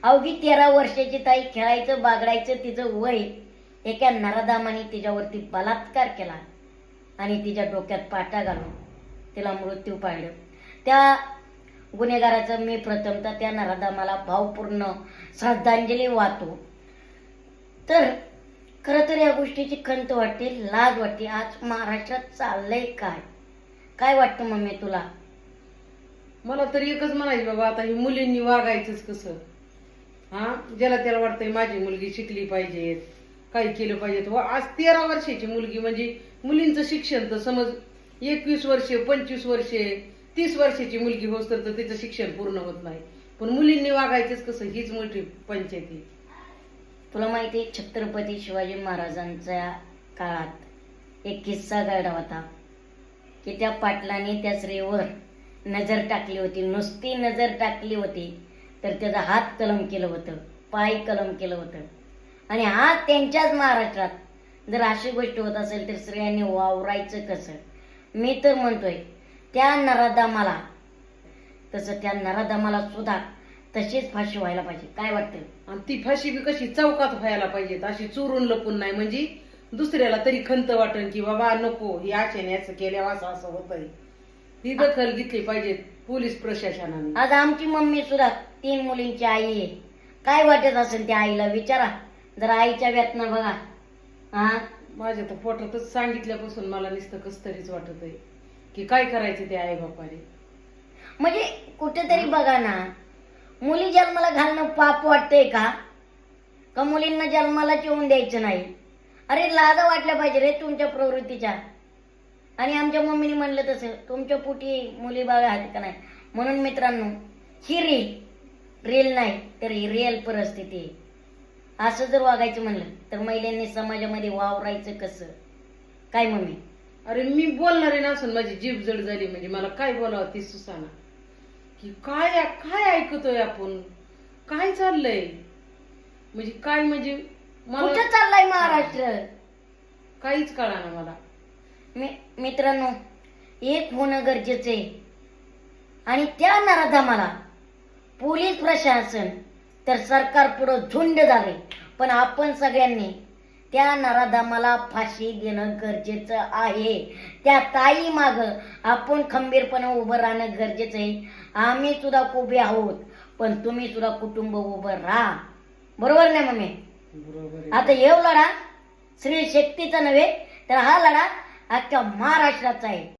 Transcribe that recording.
अवघी 13 वर्षाची ताई खेळायचं बागडायचं तिचं वय एका नराधामाने तिच्यावरती बलात्कार केला आणि तिच्या डोक्यात पाटा घालून तिला मृत्यू पाडलं. त्या गुन्हेगाराचं मी प्रथमतः त्या नराधामाला भावपूर्ण श्रद्धांजली वाहतो. तर खरं तर या गोष्टीची खंत वाटते, लाज वाटते. आज महाराष्ट्रात चाललंय काय, काय वाटतं मम्मी तुला? मला तर एकच म्हणायचं बाबा, आता ही मुलींनी वागायचंच कसं? ज्याला त्याला वाटतंय माझी मुलगी शिकली पाहिजे, काही केलं पाहिजे. आज 13 वर्षाची मुलगी म्हणजे मुलींचं शिक्षण तर समज 21 वर्षे 25 वर्षे 30 वर्षाची मुलगी होत तर तिचं शिक्षण पूर्ण होत नाही. पण मुलींनी वागायचंच कसं, हीच मोठी पंचायती. तुला माहिती आहे छत्रपती शिवाजी महाराजांच्या काळात एक किस्सा घडला होता की त्या पाटलाने त्या स्त्रीवर नजर टाकली होती. नुसती नजर टाकली होती तर त्याचा हात कलम केलं होतं, पाय कलम केलं होतं. आणि आज त्यांच्याच महाराष्ट्रात जर अशी गोष्ट होत असेल तर स्त्रियांनी वावरायचं कसं? मी तर म्हणतोय त्या नराधामाला, तसं त्या नराधामाला सुद्धा तशीच फाशी व्हायला पाहिजे. काय वाटतं? आणि ती फाशी बी कशी चौकात व्हायला पाहिजे, अशी चोरून लपून नाही. म्हणजे दुसऱ्याला तरी खंत वाटन की बाबा नको, ही आशेने याचं केल्यावर असं असं होतंय. ती दखल घेतली पाहिजे पोलीस प्रशासनाने. आज आमची मम्मी सुद्धा 3 मुलींची आई आहे. काय वाटत असेल त्या आईला विचारा जरा, आईच्या व्यथना बघा. माझ्या तर पोटातच सांगितल्यापासून मला नुसतं कस तरीच वाटत आहे की काय करायचं ते आई बापाने. म्हणजे कुठेतरी बघा ना, मुली जन्माला घालणं पाप वाटतंय का? का मुलींना जन्माला येऊन द्यायचं नाही? अरे लाजा वाटल्या पाहिजे रे तुमच्या प्रवृत्तीच्या. आणि आमच्या मम्मीने म्हणलं तसं तुमच्या पोटी मुली बाळ आहेत का नाही. म्हणून मित्रांनो, ही रील नाही तर ही रिअल परिस्थिती आहे. असं जर वागायचं म्हणलं तर महिलांनी समाजामध्ये वावरायचं कसं? काय मम्मी? अरे मी बोलणारे नसून माझी जीभ जड झाली. म्हणजे मला काय बोलावं ती सुसाना की काय काय ऐकतोय आपण, काय चाललंय, म्हणजे काय, म्हणजे कुठं चाललाय महाराष्ट्र काहीच कळाना मला. मित्रांनो, एक होणं गरजेचं आहे. आणि त्या नराधामाला पोलीस प्रशासन तर सरकार पुढं झुंड झाले, पण आपण सगळ्यांनी त्या नराधामाला फाशी देणं गरजेचं आहे. त्या ताई माग आपण खंबीरपणे उभं राहणं गरजेचं आहे. आम्ही सुद्धा उभे आहोत, पण तुम्ही सुद्धा कुटुंब उभं राहा. बरोबर नाही मम्मी? बरोबर. आता येऊ लढा श्री शक्तीचा नव्हे तर हा लढा अख्ख्या महाराष्ट्राचा आहे.